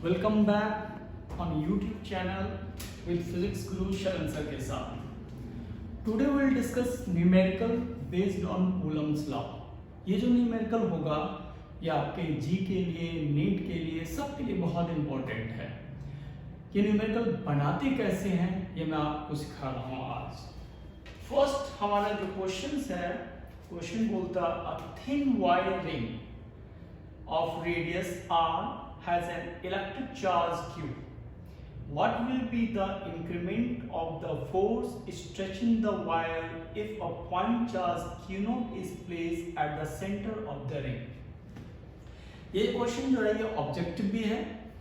Welcome back on YouTube channel with physics गुरु शरण sir के साथ। Today will discuss numerical based on Coulomb's law. ये जो numerical होगा ये आपके जी के लिए, नीट के लिए, सब के लिए बहुत इंपॉर्टेंट है। ये न्यूमेरिकल बनाते कैसे हैं ये मैं आपको सिखा रहा हूँ आज। फर्स्ट हमारा जो क्वेश्चन है, क्वेश्चन बोलता a thin wire ring of radius r has an electric charge q. What will be the increment of the force stretching the wire if a point charge q naught is placed at the center of the ring? ये question जो है ये objective भी है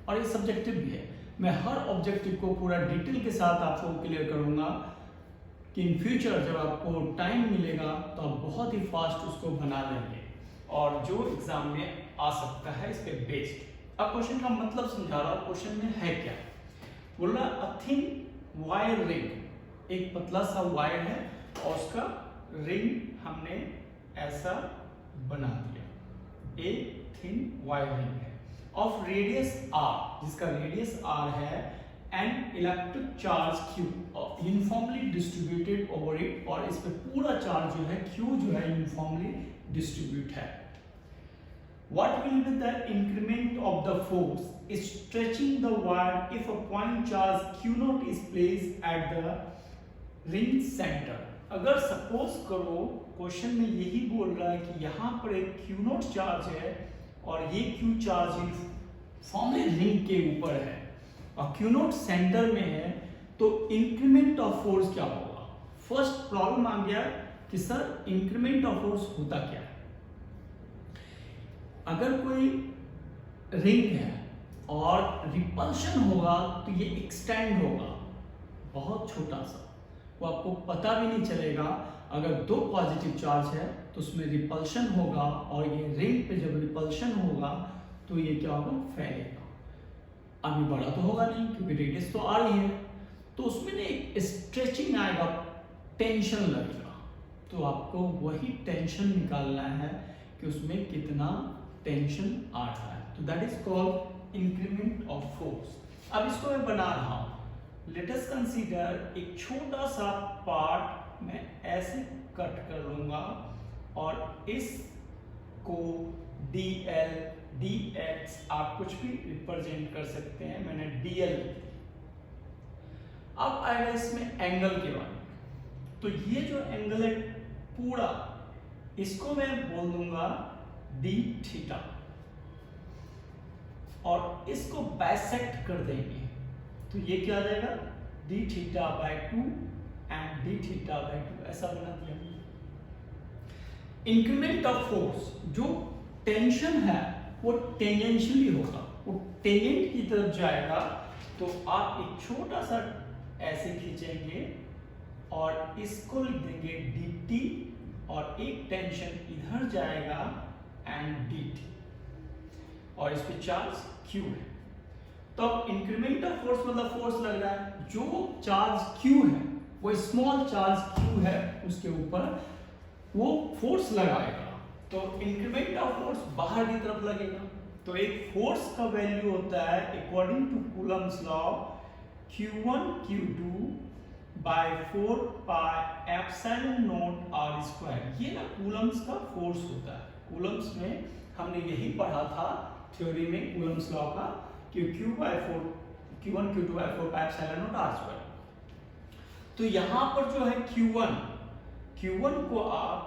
और ये subjective भी है। मैं हर ऑब्जेक्टिव को पूरा डिटेल के साथ आपको क्लियर करूंगा कि इन फ्यूचर जब आपको टाइम मिलेगा तो आप बहुत ही फास्ट उसको बना लेंगे और जो एग्जाम में आ सकता है इस पे बेस्ड। अब क्वेश्चन का मतलब समझा रहा हूं, क्वेश्चन में है क्या। बोल रहा अ थिन वायर रिंग, एक पतला सा वायर है और उसका रिंग हमने ऐसा बना दिया, एक थिन वायर रिंग है ऑफ रेडियस r, जिसका रेडियस r है, and electric charge q uniformly distributed over it, और इस पे पूरा चार्ज जो है q जो है यूनिफॉर्मली डिस्ट्रीब्यूट है। What will be the increment of the force stretching the wire if a point charge q naught is placed at the ring center? अगर सपोज करो क्वेश्चन में यही बोल रहा है कि यहाँ पर एक q naught चार्ज है और ये q चार्ज यूनिफॉर्मली रिंग के ऊपर है और q naught सेंटर में है, तो इंक्रीमेंट ऑफ फोर्स क्या होगा। फर्स्ट प्रॉब्लम आ गया कि सर इंक्रीमेंट ऑफ फोर्स होता क्या है। अगर कोई रिंग है और रिपल्शन होगा तो ये एक्सटेंड होगा बहुत छोटा सा, वो आपको पता भी नहीं चलेगा। अगर दो पॉजिटिव चार्ज है तो उसमें रिपल्शन होगा और ये रिंग पे जब रिपल्शन होगा तो ये क्या होगा, फैलेगा। अभी बड़ा तो होगा नहीं क्योंकि रेडियस तो आ रही है, तो उसमें एक स्ट्रेचिंग आएगा, टेंशन लगेगा। तो आपको वही टेंशन निकालना है कि उसमें कितना टेंशन आ रहा है, तो that is called increment of force. अब इसको मैं बना रहा हूं, लेट अस कंसीडर एक छोटा सा पार्ट मैं ऐसे कट कर लूंगा और इसको dl dx आप कुछ भी रिप्रेजेंट कर सकते हैं, मैंने dl। अब आएगा इसमें एंगल के बारे में, तो ये जो एंगल है पूरा इसको मैं बोल दूंगा d थीटा और इसको बाइसेक्ट कर देंगे तो ये क्या आ जाएगा, d theta by 2 and d theta by 2, ऐसा बना दिया। इंक्रीमेंट ऑफ फोर्स, जो टेंशन है वो टेंजेंशियली होगा, वो टेंजेंट की तरफ जाएगा, तो आप एक छोटा सा ऐसे खींचेंगे और इसको लिख देंगे dt और एक टेंशन इधर जाएगा एंड dt और इस पे चार्ज q है। तो अब इंक्रीमेंट ऑफ फोर्स मतलब फोर्स लग रहा है, जो चार्ज q है वो स्मॉल चार्ज q है उसके ऊपर वो फोर्स लगाएगा, तो इंक्रीमेंट ऑफ फोर्स बाहर की तरफ लगेगा। तो एक फोर्स का वैल्यू होता है according to Coulomb's law q1 q2 by 4 pi epsilon naught r square. ये ना कूलम्स का फोर्स होता है। कूलम्स में हमने यही पढ़ा था थ्योरी में कूलम्स लॉ का कि q by 4 q1 q2 by 4 pi epsilon naught r square. तो यहाँ पर जो है q1 को आप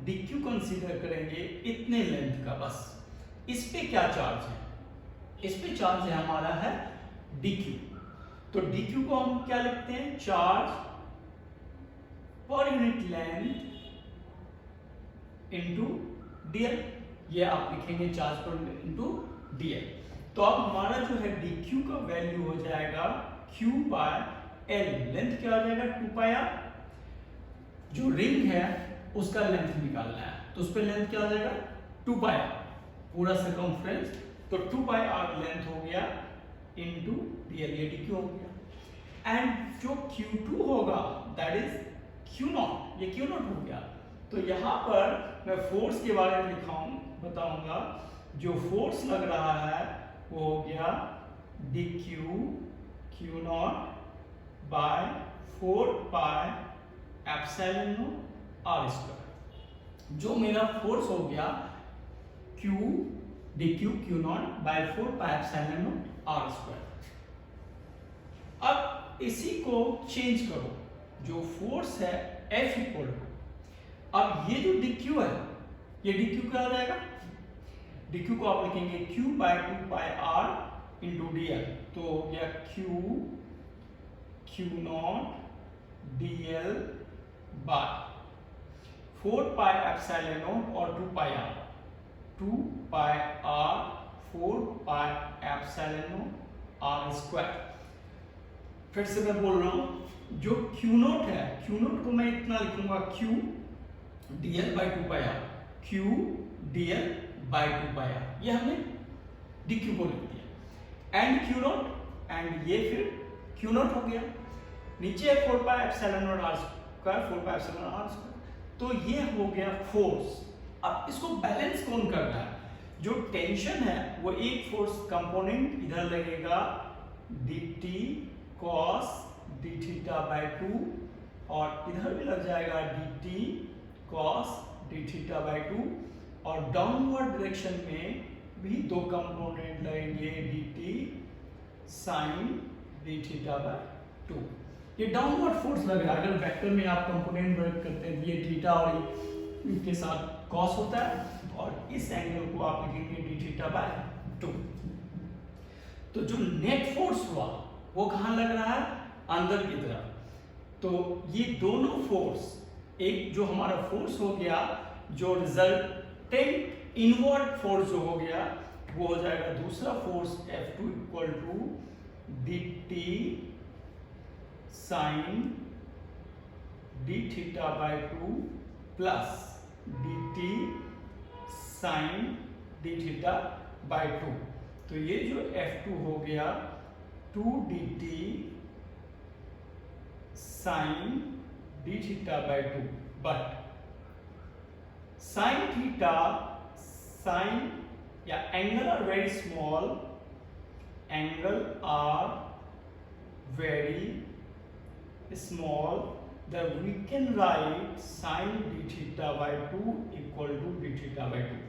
dq कंसीडर करेंगे इतने लेंथ का, बस। इस पे क्या चार्ज है, इस पे चार्ज है हमारा है dq, तो dq को हम क्या लिखते हैं, charge per unit length into dl। ये आप लिखेंगे चार्ज पर इनटू dl। तो अब हमारा जो है dq का वैल्यू हो जाएगा q बाय l, लेंथ क्या हो जाएगा 2 पाई r, जो रिंग है उसका लेंथ निकालना है, तो उस पे लेंथ क्या हो जाएगा 2 पाई r, पूरा सर्कमफ्रेंस, तो 2 पाई r लेंथ हो गया इनटू dl, ये dq हो गया। एंड जो q2 होगा दैट इज q नॉट, ये q नॉट हो गया। तो यहाँ पर मैं फोर्स के बारे में बताऊंगा, जो फोर्स लग रहा है वो हो गया d q naught by 4 pi epsilon naught r square. जो मेरा फोर्स हो गया q d q naught by 4 pi epsilon naught r square. अब इसी को चेंज करो, जो फोर्स है F इक्वल टू, अब ये जो dq है ये dq क्या हो जाएगा, dq को आप लिखेंगे q by 2 pi r into dl, तो हो गया q not dl by 4 pi epsilon naught और 2 pi r, 2 pi r 4 pi epsilon naught r square. फिर से मैं बोल रहा हूं, जो Q नोट है, Q नोट को मैं इतना लिखूंगा Q dl by 2 pi r, Q dl by 2 pi r, ये हमने dq को लिख दिया, एंड Q नोट, एंड ये फिर Q नोट हो गया, नीचे 4 pi epsilon naught r square, 4 pi epsilon r square, तो ये हो गया फोर्स। अब इसको बैलेंस कौन कर रहा है, जो टेंशन है वो एक फोर्स कंपोनेंट इधर लगेगा dt cos d theta by 2, और इधर भी लग जाएगा dt cos d theta by 2, और डाउनवर्ड डायरेक्शन में भी दो कंपोनेंट लगेंगे dt sin d theta by 2। ये डाउनवर्ड फोर्स लग रहा है, अगर वेक्टर में आप कंपोनेंट वर्क करते हैं ये थीटा और इनके साथ cos होता है, और इस एंगल को आप लिखेंगे d थीटा बाय 2। तो जो नेट फोर्स हुआ वो कहां लग रहा है, अंदर की तरफ। तो ये दोनों फोर्स, एक जो हमारा फोर्स हो गया, जो रिजल्टेंट इनवर्ड फोर्स जो हो गया वो हो जाएगा दूसरा force F2 equal to dt sine d theta by 2 plus dt sine d theta by 2। तो ये जो F2 हो गया 2 dt sine d theta by 2, but sine theta, sine या angle are very small, angle are very small, then we can write sin d theta by 2 equal to d theta by 2।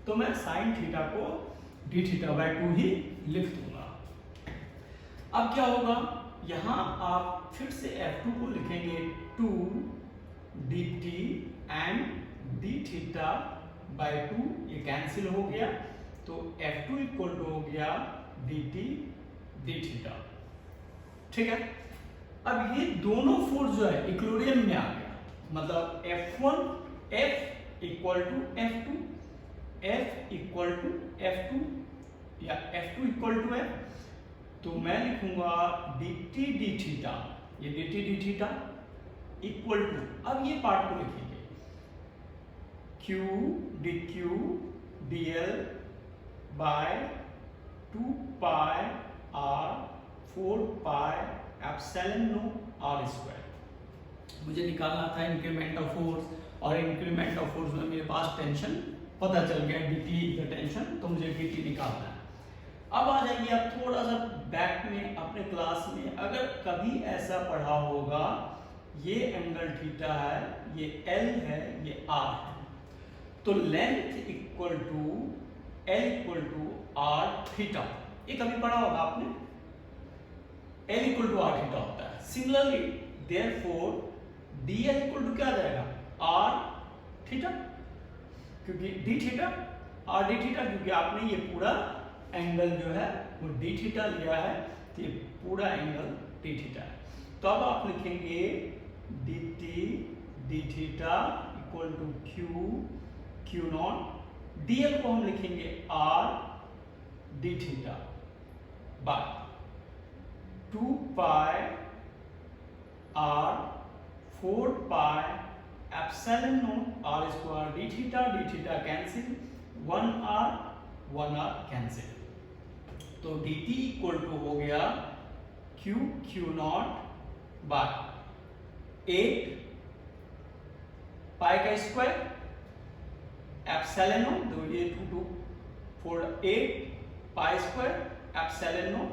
तो मैं sin theta को d theta by 2 ही लिख दूंगा। अब क्या होगा, यहां आप फिर से F2 को लिखेंगे 2 dt and d theta by 2, ये कैंसिल हो गया, तो F2 इक्वल टू हो गया dt d थीटा। ठीक है, अब ये दोनों फोर्स जो है इक्विलिब्रियम में आ गया, मतलब F1 F equal to F2, F equal to F2 या F2 इक्वल टू F। तो मैं लिखूंगा dt d थीटा, ये dt d theta equal to, अब ये पार्ट को लिखेंगे q dq dl by 2 pi r 4 pi epsilon naught r square. मुझे निकालना था इंक्रीमेंट ऑफ फोर्स, और इंक्रीमेंट ऑफ फोर्स में मेरे पास टेंशन पता चल गया, dt द टेंशन, तो मुझे dt निकालना है। अब आ जाइए आप थोड़ा सा बैक में अपने क्लास में, अगर कभी ऐसा पढ़ा होगा, ये एंगल थीटा है, ये L है, ये R है, तो length equal to L equal to R theta, ये कभी पढ़ा होगा आपने, L equal to R theta होता है। Similarly therefore dl equal to क्या आ जाएगा, R थीटा, क्योंकि d theta R d theta, क्योंकि आपने ये पूरा एंगल जो है वो d थीटा लिया है, तो ये पूरा एंगल d थीटा है। तो अब आप लिखेंगे dt d theta equal to q not, dl को हम लिखेंगे r d theta by 2 pi r 4 pi epsilon naught r square d theta cancel, 1r cancel, तो dt इक्वल टू हो गया q नॉट बाय 8 पाई का स्क्वायर एप्सिलॉन नॉट, तो ये 2 4 8 pi square epsilon naught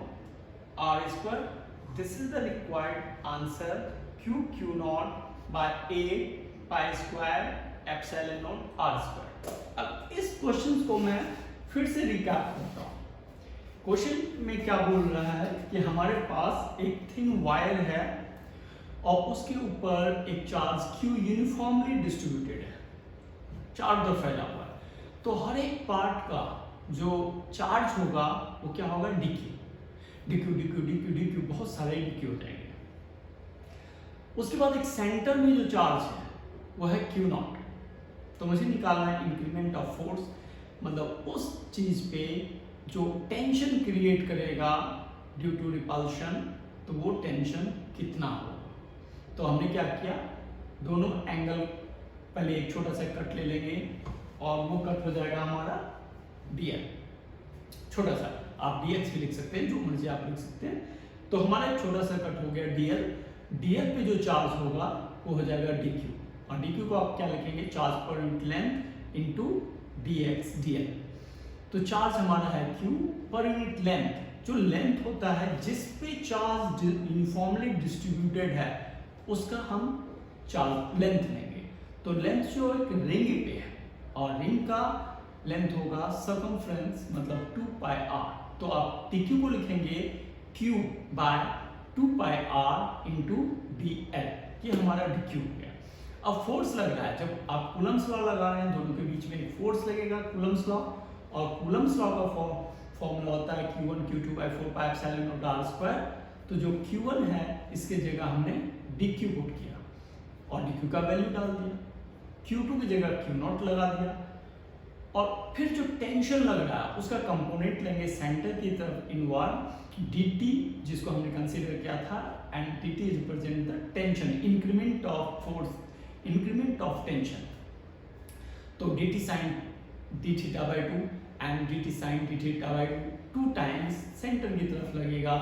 r square. This is the required answer. q naught by a pi square epsilon naught r square. अब इस question को मैं फिर से रिकैप करता हूँ. क्वेश्चन में क्या बोल रहा है कि हमारे पास एक थिन वायर है और उसके ऊपर एक चार्ज q यूनिफॉर्मली डिस्ट्रीब्यूटेड है, चार्ज तो फैला हुआ है. तो हर एक पार्ट का जो चार्ज होगा वो क्या होगा, dq, बहुत सारे dq हो जाएंगे. उसके बाद एक सेंटर में जो चार्ज है वो है q नॉट. तो मुझे निकालना है इंक्रीमेंट ऑफ फोर्स, मतलब उस चीज पे जो टेंशन क्रिएट करेगा ड्यू टू रिपल्शन, तो वो टेंशन कितना होगा. तो हमने क्या किया, दोनों एंगल पहले एक छोटा सा कट ले लेंगे और वो कट हो जाएगा हमारा dl, छोटा सा. आप dx भी लिख सकते हैं, जो मर्जी आप लिख सकते हैं. तो हमारा एक छोटा सा कट हो गया dl. dl पे जो चार्ज होगा वो हो जाएगा dq, और dq को आप क्या लिखेंगे, charge per unit length into dx dl. तो चार्ज हमारा है q पर यूनिट लेंथ. जो लेंथ होता है जिस पे चार्ज यूनिफॉर्मली डिस्ट्रीब्यूटेड है उसका हम चार्ज लेंथ लेंगे. तो लेंथ जो एक रिंग पे है और रिंग का लेंथ होगा सर्कमफ्रेंस, मतलब 2 पाई r. तो आप dq को लिखेंगे q by 2 pi r into dl. ये हमारा dq हो गया. अब फोर्स लग रहा है, जब आप कूलम्स लॉ लगा रहे हैं दोनों के बीच में एक फोर्स लगेगा, कूलम्स लॉ. और कूलम्स लॉ का फॉर्मूला होता है q1 q2 by 4 pi epsilon naught r square. तो जो q1 है इसके जगह हमने dq पुट किया और dq का वैल्यू डाल दिया. q2 की जगह q नॉट लगा दिया. और फिर जो टेंशन लग रहा है उसका कंपोनेंट लेंगे सेंटर की तरफ इनवर्ड dt, जिसको हमने कंसीडर किया था, and dt represent the tension, increment of force, increment of tension. तो dt sin d theta by 2 and dt sin d theta by 2 times center की तरफ लगेगा.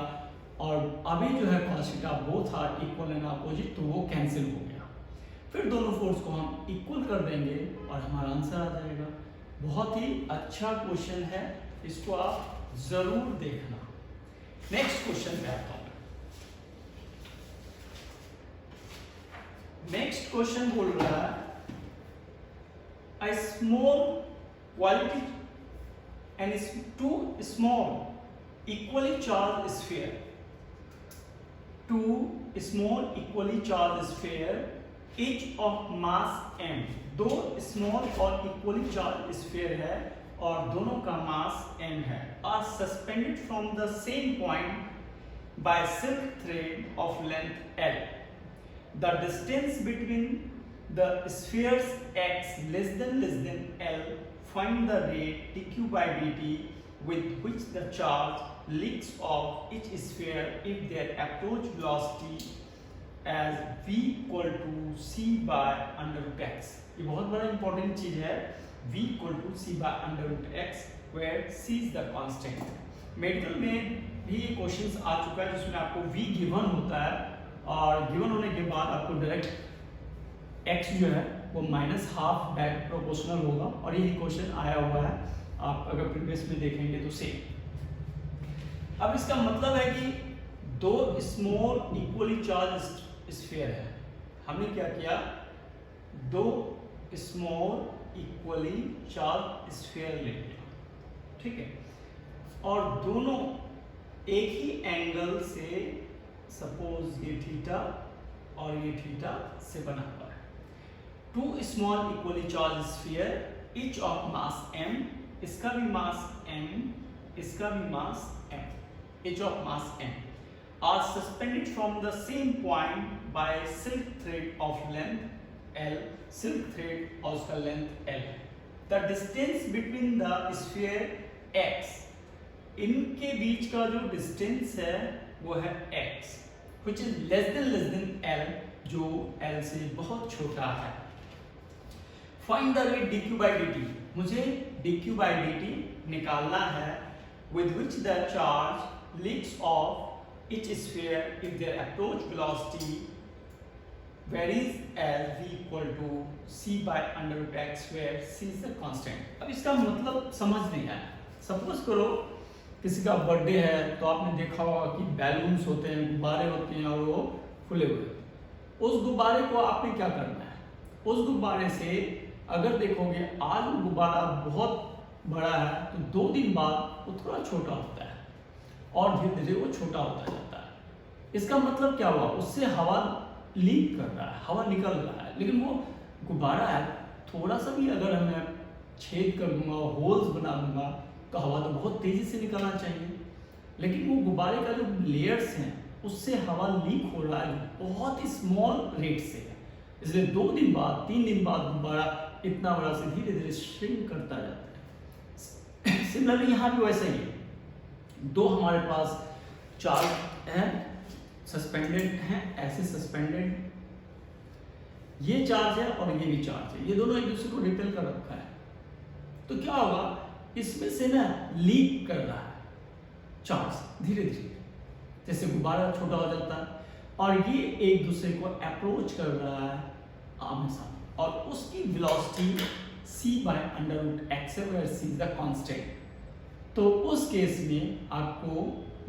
और अभी जो है cos theta both are equal and opposite, तो वो कैंसिल हो गया. फिर दोनों फोर्स को हम इक्वल कर देंगे और हमारा आंसर आ जाएगा. बहुत ही अच्छा क्वेश्चन है, इसको आप जरूर देखना. नेक्स्ट क्वेश्चन पे आता हूं. नेक्स्ट क्वेश्चन बोल रहा है a small quality and two small equally charged sphere. Two small equally charged sphere each of mass m. दो स्मॉल और इक्वली चार्ज स्फीयर है और दोनों का मास m है. Are suspended from the same point by silk thread of length l. The distance between the spheres x less than l. Find the rate dq by dt with which the charge leaks off each sphere if their approach velocity as v equal to c by under root x. ये बहुत बड़ा important चीज है, v equal to c by under root x where c is the constant. Medical में भी ये questions आ चुका है जिसमें आपको v गिवन होता है और गिवन होने के बाद आपको डायरेक्ट x जो है वो -12 डायरेक्ट प्रोपोर्शनल होगा. और यही क्वेश्चन आया हुआ है, आप अगर प्रीवियस में देखेंगे तो सेम. अब इसका मतलब है कि दो स्मॉल इक्वली चार्ज स्फीयर है. हमने क्या किया, दो स्मॉल इक्वली चार्ज स्फीयर ले लिया, ठीक है, और दोनों एक ही एंगल से, सपोज ये थीटा और ये थीटा से बना हुआ है. Two small equally charge sphere each of mass m. इसका भी मास m, इसका भी मास m, each of mass m, are suspended from the same point by silk thread of length l. Silk thread और उसका length l. The distance between the sphere x, इनके बीच का जो distance है वो है x, which is less than l, जो l से बहुत छोटा है. Find the rate dq by dt. मुझे dq by dt निकालना है with which the charge leaks off each sphere if their approach velocity varies as v equal to c by under root x where c is the constant. अब इसका मतलब समझ नहीं आया. Suppose करो किसी का बर्थडे है तो आपने देखा होगा कि बैलून्स होते हैं, गुब्बारे होते हैं और वो फुले हुए होते हैं। उस गुब्बारे को आपने क्या करना है, उस गुब्बारे से अगर देखोगे आज वो गुब्बारा बहुत बड़ा है तो 2 दिन बाद वो थोड़ा छोटा होता है और धीरे धीरे वो छोटा होता जाता है। इसका मतलब क्या हुआ, उससे हवा लीक कर रहा है, हवा निकल रहा है, लेकिन वो गुब्बारा है, थोड़ा सा भी अगर मैं छेद कर दूंगा, होल्स बना दूंगा तो हवा तो बहुत तेजी से निकलना चाहिए, लेकिन वो गुब्बारे का जो लेयर्स हैं उससे हवा लीक हो रहा है बहुत ही स्मॉल रेट से, इसलिए 2 दिन बाद 3 दिन बाद गुब्बारा इतना बड़ा से धीरे धीरे श्रिंक करता जाता है। सिमिलरली यहाँ भी वैसा ही है, 2 हमारे पास चार्ज हैं, सस्पेंडेड हैं, ऐसे सस्पेंडेड, ये चार्ज है और ये भी चार्ज है, ये दोनों एक दूसरे को रिपेल कर रखा है, तो क्या होगा, इसमें से ना लीक कर रहा है चार्ज धीरे धीरे, जैसे गुब्बारा छोटा हो जाता है और ये एक दूसरे को अप्रोच कर रहा है आमने सामने, और उसकी वेलोसिटी c/√x है, where c is the constant। तो उस केस में आपको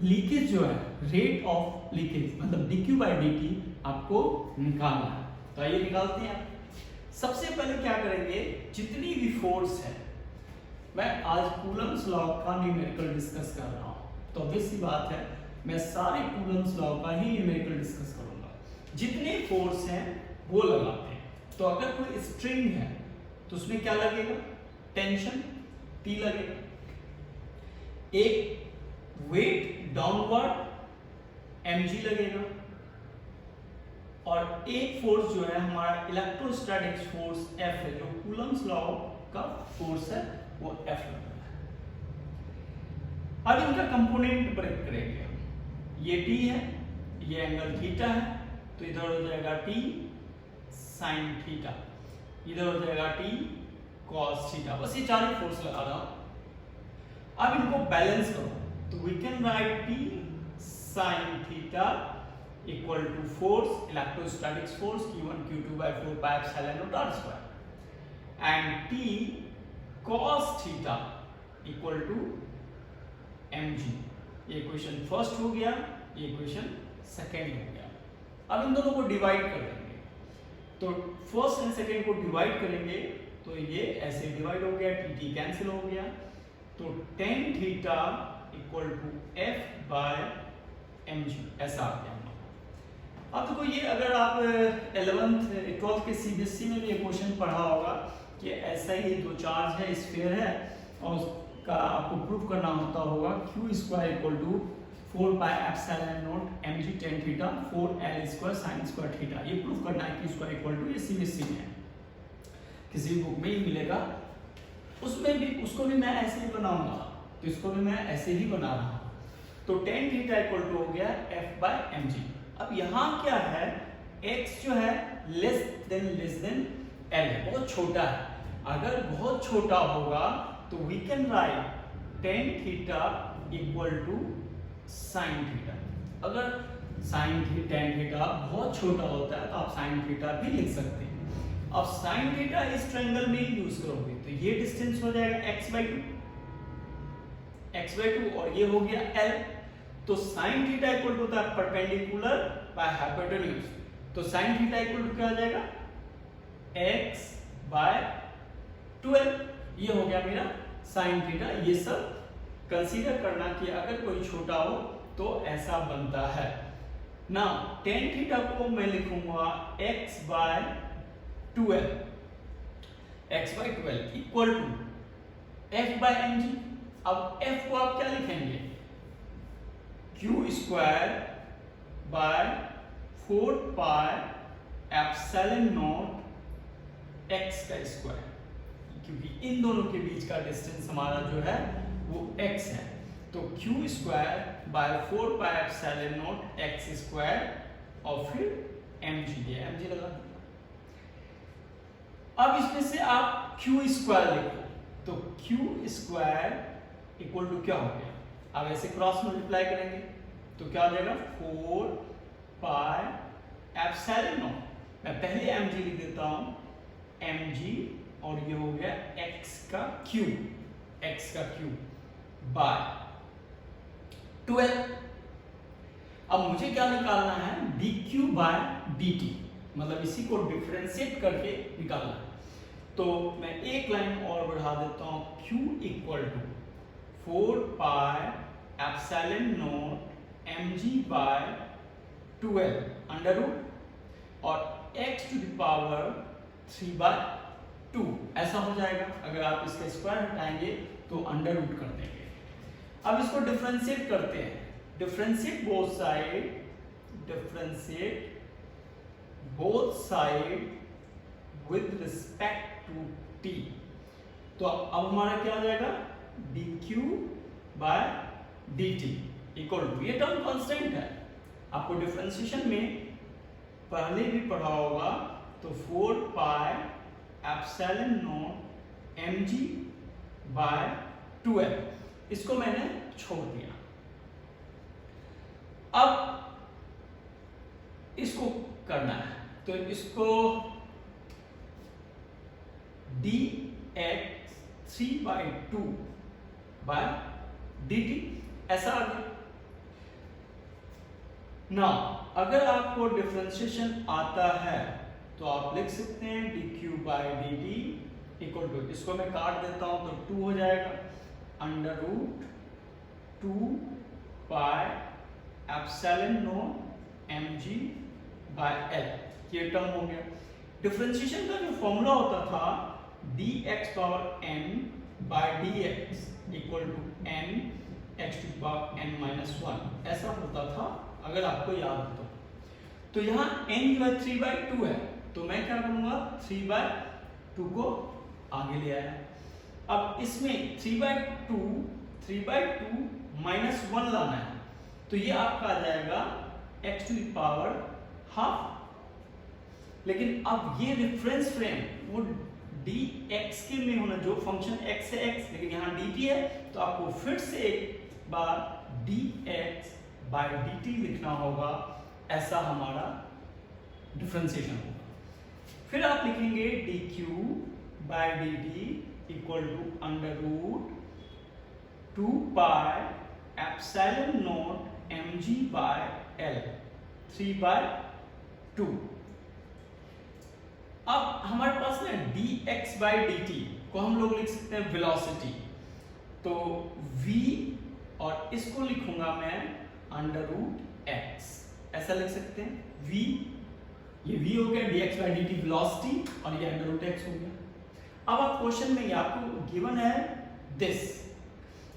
लीकेज जो है, रेट ऑफ लीकेज मतलब dq/dt आपको निकालना है। तो आइए निकालते हैं। सबसे पहले क्या करेंगे, जितनी भी फोर्स है, मैं आज कूलम्स लॉ का न्यूमेरिकल डिस्कस कर रहा हूँ, तो ऑब्वियस सी बात है मैं सारे कूलम्स लॉ का ही न्यूमेरिकल डिस्कस करूंगा। जितने फोर्स हैं वो लगाते हैं। तो अगर कोई स्ट्रिंग है तो उसमें क्या लगेगा, टेंशन T लगेगा, एक वेट डाउनवर्ड mg लगेगा, और एक फोर्स जो है हमारा इलेक्ट्रोस्टैटिक फोर्स F है, जो कूलम्स लॉ का फोर्स है वो F लगेगा। अब इनका कंपोनेंट ब्रेक करेंगे, ये T है, ये एंगल थीटा है, तो इधर हो जाएगा T साइन थीटा, इधर हो जाएगा T कॉस थीटा, बस ये 4 फोर्स लगा रहा हूं। अब इनको बैलेंस करो, तो we can write T sine theta equal to force, electrostatics force Q1 Q2 by 4 pi epsilon naught r square, and T cos theta equal to mg। ये इक्वेशन फर्स्ट हो गया, ये इक्वेशन सेकेंड हो गया। अब इन दोनों को डिवाइड कर देंगे, तो फर्स्ट एंड सेकेंड को डिवाइड करेंगे तो ये ऐसे डिवाइड हो गया, टी कैंसिल हो गया, तो tan theta equal to f by mg ऐसा आ गया। अब देखो ये अगर आप 11th 12th के CBSE में भी ये क्वेश्चन पढ़ा होगा कि ऐसा ही 2 चार्ज है, स्फीयर है, और उसका आपको प्रूफ करना होता होगा q² equal to 4 pi epsilon naught mg tan theta 4l² sin square theta, ये प्रूफ करना है q² इक्वल टू, ये CBSE में है, किसी बुक में ही मिलेगा, उसमें भी उसको भी मैं ऐसे ही बनाऊंगा, तो इसको भी मैं ऐसे ही बना रहा हूँ। तो tan थीटा इक्वल टू हो गया f बाय mg। अब यहाँ क्या है, x जो है लेस देन l, बहुत छोटा है, अगर बहुत छोटा होगा तो we can write tan theta equal to sine theta. अगर tan थीटा बहुत छोटा होता है तो आप साइन थीटा भी लिख सकते हैं। अब साइन थीटा इस ट्रायंगल में यूज करोगे तो ये डिस्टेंस हो जाएगा x/2 और ये हो गया l, तो साइन थीटा इक्वल टू होता है परपेंडिकुलर बाय हाइपोटेन्यूज, तो साइन थीटा इक्वल टू क्या हो जाएगा, x/12, ये हो गया मेरा साइन थीटा। ये सब कंसीडर करना कि अगर कोई छोटा हो तो ऐसा बनता है ना। tan थीटा को मैं लिखूंगा x/12 equal to f by mg। अब f को आप क्या लिखेंगे, q² by 4 pi epsilon naught x का स्क्वायर, क्योंकि इन दोनों के बीच का डिस्टेंस हमारा जो है वो x है, तो q² by 4 pi epsilon naught x square और फिर mg, ये mg लगा दिया। अब इसमें से आप q² लिखो, तो q² इक्वल टू क्या हो गया, अब ऐसे क्रॉस मल्टीप्लाई करेंगे तो क्या हो जाएगा 4 pi epsilon naught, मैं पहले mg लिख देता हूं, mg, और ये हो गया x का क्यूब बाय 12। अब मुझे क्या निकालना है, dq बाय dt, मतलब इसी को डिफरेंशिएट करके निकालना है। तो मैं एक लाइन और बढ़ा देता हूं, q equal to 4 pi epsilon naught mg by 12 under root और x to the power 3 by 2 ऐसा हो जाएगा। अगर आप इसके स्क्वायर हटाएंगे तो अंडर रूट कर देंगे। अब इसको डिफरेंशिएट करते हैं, differentiate both side with respect to t। तो अब हमारा क्या आ जाएगा, dq by dt equal to, ये टर्म कांस्टेंट है, आपको डिफरेंशिएशन में पहले भी पढ़ा होगा, तो 4 pi epsilon naught mg by 12, इसको मैंने छोड़ दिया। अब इसको करना है, तो इसको dx 3/2 बाय dt ऐसा आ गया ना। अगर आपको डिफरेंशिएशन आता है तो आप लिख सकते हैं dq by dt equal to, इसको मैं काट देता हूं तो 2 हो जाएगा, under root 2 pi epsilon naught mg by l, ये टर्म हो गया। डिफरेंशिएशन का जो फॉर्मूला होता था dx power n by dx equal to n x to power n minus 1 ऐसा होता था, अगर आपको याद हो तो यहाँ n जो है 3/2 है, तो मैं क्या करूंगा 3/2 को आगे ले आया। अब इसमें 3/2 माइनस 1 लाना है, तो ये आपका आ जाएगा x to the power half. लेकिन अब ये रेफरेंस फ्रेम वो dx के में होना, जो फंक्शन x है x, लेकिन यहाँ dt है, तो आपको फिर से एक बार dx बाय dt लिखना होगा, ऐसा हमारा डिफरेंशिएशन होगा। फिर आप लिखेंगे dq by dt equal to under root 2 pi epsilon naught mg by l 3/2। अब हमारे पास ना dx बाय dt को हम लोग लिख सकते हैं वेलोसिटी, तो v और इसको लिखूंगा मैं अंडर रूट x, ऐसा लिख सकते हैं v, ये v हो गया dx बाय dt वेलोसिटी, और ये अंडर रूट x हो गया। अब आप क्वेश्चन में ये आपको गिवन है दिस,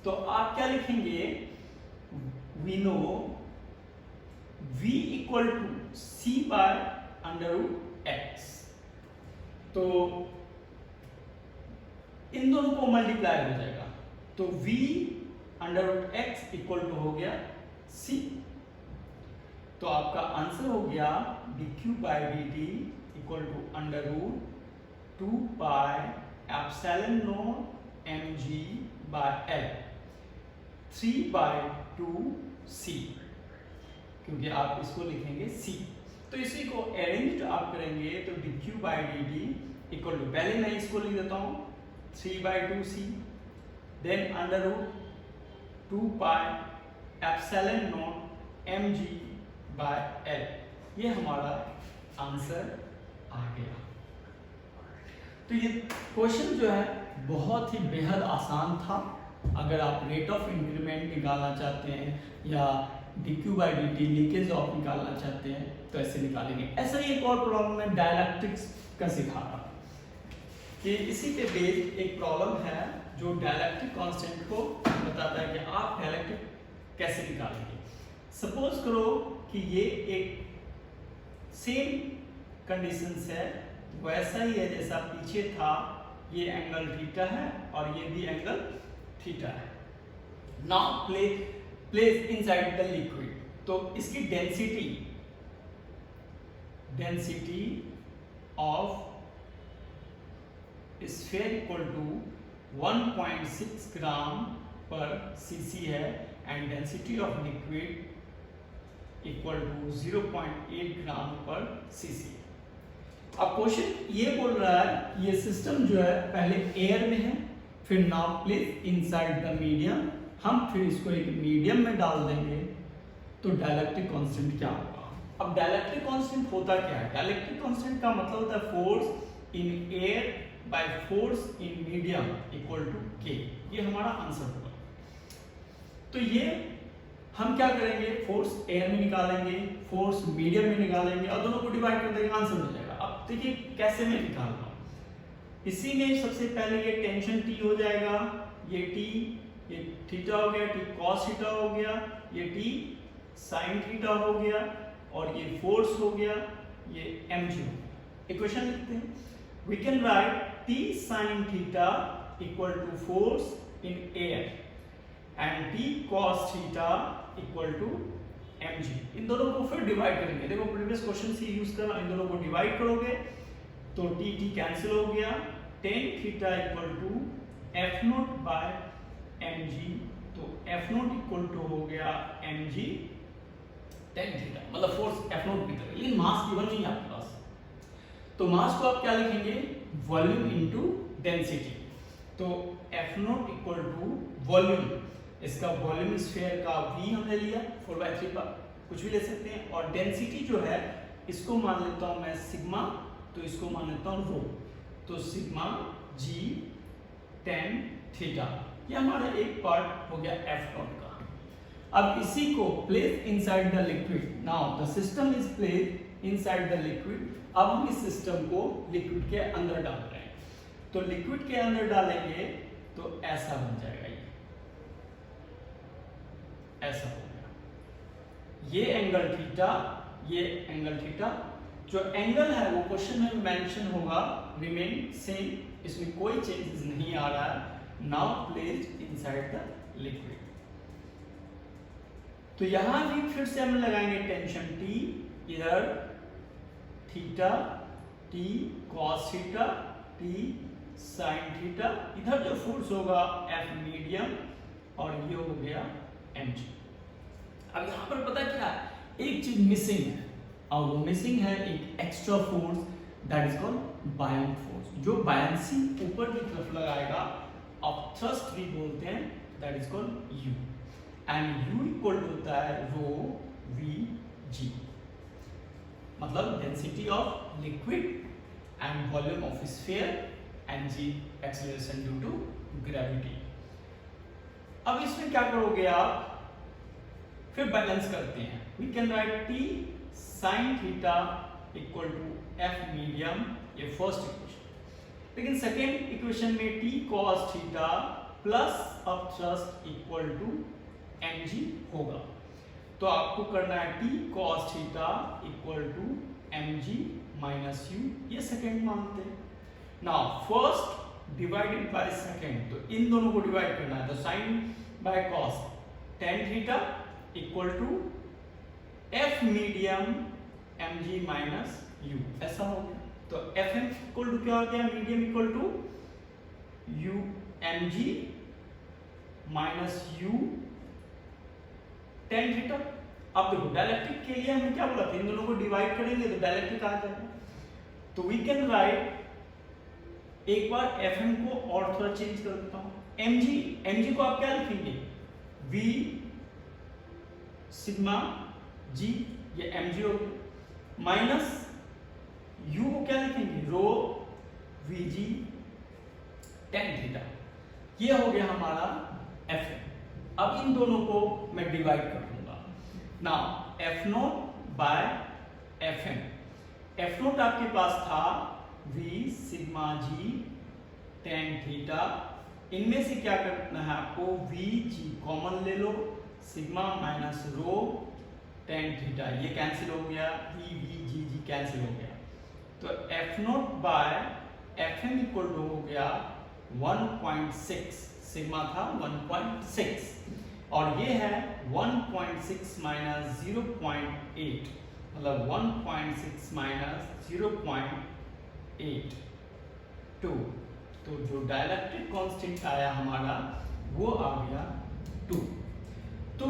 तो आप क्या लिखेंगे, we know v equal to c by under root x, तो इन दोनों को मल्टीप्लाई हो जाएगा, तो v under root x equal to हो गया c। तो आपका आंसर हो गया dq by dt equal to under root 2 pi epsilon naught mg by l 3/2 c, क्योंकि आप इसको लिखेंगे c। तो इसी को अरेंज आप करेंगे तो dq by dt equal to, पहले मैं इसको लिख देता हूं 3/2 c, then under root 2 pi epsilon naught mg by l, ये हमारा आंसर आ गया। तो ये क्वेश्चन जो है बहुत ही बेहद आसान था। अगर आप रेट ऑफ इंक्रीमेंट निकालना चाहते हैं या dq by dt leakage of निकालना चाहते हैं तो ऐसे निकालेंगे। ऐसा ही एक और प्रॉब्लम में डायलैक्ट्रिक्स का सिखा रहा कि इसी पे बेस्ड एक प्रॉब्लम है जो डायलैक्ट्रिक कांस्टेंट को बताता है कि आप डायलैक्ट्रिक कैसे निकालेंगे। सपोज करो कि ये एक सेम कंडीशंस है, वैसा ही है जैसा पीछे था, ये एंगल थीटा है और ये भी एंगल थीटा है। Now place inside the liquid, तो इसकी density of sphere equal to 1.6 gram per cc है and density of liquid equal to 0.8 gram per cc। अब क्वेश्चन ये बोल रहा है ये सिस्टम जो है पहले एयर में है, फिर now place inside the medium हम फिर इसको एक मीडियम में डाल देंगे तो डायलेक्ट्रिक कांस्टेंट क्या होगा। अब डायलेक्ट्रिक कांस्टेंट होता क्या है? डायलेक्ट्रिक कांस्टेंट का मतलब होता है force in air by force in medium equal to K. ये हमारा आंसर होगा। तो ये हम क्या करेंगे, फोर्स एयर में निकालेंगे, फोर्स मीडियम में निकालेंगे और दोनों को डिवाइड कर देंगे, आंसर हो जाएगा। अब देखिए कैसे मैं निकाल रहा हूं। इसी में सबसे पहले ये टेंशन टी हो जाएगा, ये टी, ये थीटा हो गया, टी कॉस थीटा हो गया, ये टी साइन थीटा हो गया और ये फोर्स हो गया, ये mg हो गया। इक्वेशन लिखते हैं। We can write t sin theta equal to force in air and t cos theta equal to mg। इन दोनों को फिर डिवाइड करेंगे। देखो प्रीवियस क्वेश्चन से यूज करना, इन दोनों को डिवाइड करोगे तो t कैंसिल हो गया, tan theta equal to f naught by mg, तो f नॉट इक्वल टू हो गया mg tan थीटा, मतलब फोर्स f नॉट की तरह। लेकिन मास गिवन नहीं है आपके पास, तो मास को आप क्या लिखेंगे, वॉल्यूम इनटू डेंसिटी। तो f naught equal to volume, इसका वॉल्यूम स्फीयर का v हमने लिया 4/3 का, कुछ भी ले सकते हैं, और डेंसिटी जो है इसको मान लेता हूं मैं सिग्मा, तो इसको मान लेता हूं रो, तो सिग्मा g tan थीटा। ये हमारा एक पार्ट हो गया f नॉट का। अब इसी को place inside the liquid. Now the system is place inside the liquid. अब हम इस सिस्टम को लिक्विड के अंदर डाल रहे हैं, तो लिक्विड के अंदर डालेंगे तो ऐसा बन जाएगा, ये ऐसा हो गया। ये एंगल थीटा, ये एंगल थीटा, जो एंगल है वो क्वेश्चन में मेंशन होगा रिमेन सेम, इसमें कोई चेंजेस नहीं आ रहा है। Now placed inside the liquid. तो यहां भी फिर से हम लगाएंगे टेंशन टी, इधर theta, T cos theta, T sine theta, इधर जो फोर्स होगा एफ मीडियम और ये हो गया mg। अब यहां पर पता क्या है, एक चीज मिसिंग है, और वो मिसिंग है एक extra force, that is called buoyant force, जो बायंसी ऊपर की तरफ लगाएगा, अब थ्रस्ट भी बोलते हैं, that is called u, and u equal होता है रो v g, मतलब density of liquid and volume of sphere and g acceleration due to gravity. अब इसमें क्या करोगे आप, फिर बैलेंस करते हैं। We can write t sin theta equal to f medium, ये फर्स्ट इक्वेशन। लेकिन सेकेंड इक्वेशन में t cos थीटा प्लस अब थ्रस्ट इक्वल टू mg होगा, तो आपको करना है t cos theta equal to mg minus u, ये सेकेंड मानते हैं। Now first divided by second, तो इन दोनों को डिवाइड करना है, तो sine by cos tan theta equal to f medium mg minus u, ऐसा हो गया। तो fm इक्वल टू क्या हो गया, medium equal to u mg minus u tan theta. अब देखो डायलेक्ट्रिक के लिए हमें क्या बोला था, इन दोनों को डिवाइड करेंगे तो डायलेक्ट्रिक आ जाएगा। तो वी कैन राइट, एक बार fm को और थोड़ा चेंज कर देता हूं, mg को आप क्या लिखेंगे, v सिग्मा g, ये mg हो गया, माइनस u को क्या लिखेंगे, रो vg tan थीटा, ये हो गया हमारा fm। अब इन दोनों को मैं डिवाइड कर दूंगा। Now f naught by fm, f naught आपके पास था v sigma g tan theta, इनमें से क्या करना है आपको, v g कॉमन ले लो, sigma minus rho tan theta, ये कैंसिल हो गया, v g कैंसिल हो गया, तो f naught by fm equal to हो गया 1.6, सिग्मा था 1.6 और ये है 1.6 माइनस 0.8, मतलब 1.6 माइनस 0.82, तो जो डायलेक्ट्रिक कांस्टेंट आया हमारा वो आ गया 2। तो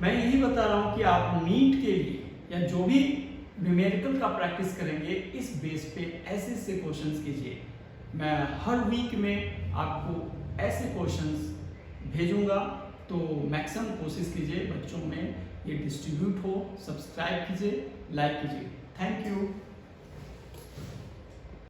मैं यही बता रहा हूं कि आप नीट के लिए या जो भी न्यूमेरिकल का प्रैक्टिस करेंगे, इस बेस पे ऐसे ऐसे क्वेश्चंस कीजिए। मैं हर वीक में आपको ऐसे क्वेश्चंस भेजूंगा, तो मैक्सिमम कोशिश कीजिए बच्चों में ये डिस्ट्रीब्यूट हो। सब्सक्राइब कीजिए, लाइक कीजिए। Thank you.